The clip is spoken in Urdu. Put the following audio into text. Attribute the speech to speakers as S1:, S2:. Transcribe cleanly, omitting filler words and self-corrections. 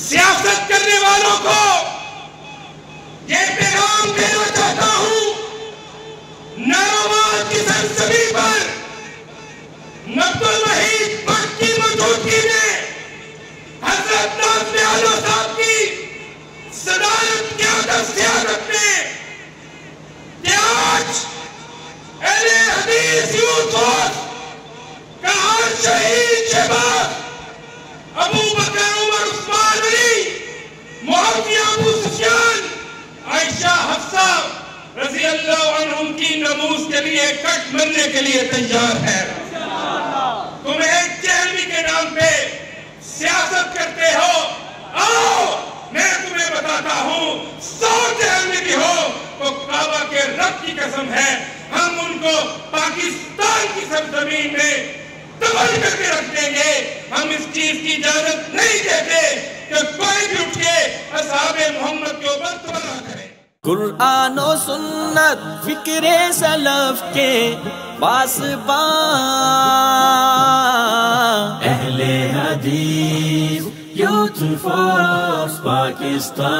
S1: سیاست کرنے والوں کو یہ پیغام دینا چاہتا ہوں، نرواد کی سرزمین پر عبد الوحید بٹ کی موجودگی میں حضرت ناظم اعلیٰ صاحب کی صدارت قیادت سیادت میں کہ آج اہل حدیث یوسف کا ہر شہید شہباز ابو بکر عمر عثمان علی معاویہ ابو سفیان عائشہ حفصہ رضی اللہ عنہم کی ناموس کے لیے کٹ مرنے کے لیے تیار ہے۔ تم ایک جہلمی کے نام پہ سیاست کرتے ہو، آؤ میں تمہیں بتاتا ہوں 100 جہلمی بھی ہو تو کعبہ کے رب کی قسم ہے ہم ان کو پاکستان کی سرزمین میں دبل کر کے رکھ دیں گے۔ ہم اس چیز کی اجازت نہیں دیتے کہ کوئی بھی اٹھ کے اصحاب محمد کے اوپر تباہ کرے۔
S2: قرآن و سنت فکر سلف کے پاسبان، اہل حدیث یوتھ فورس پاکستان۔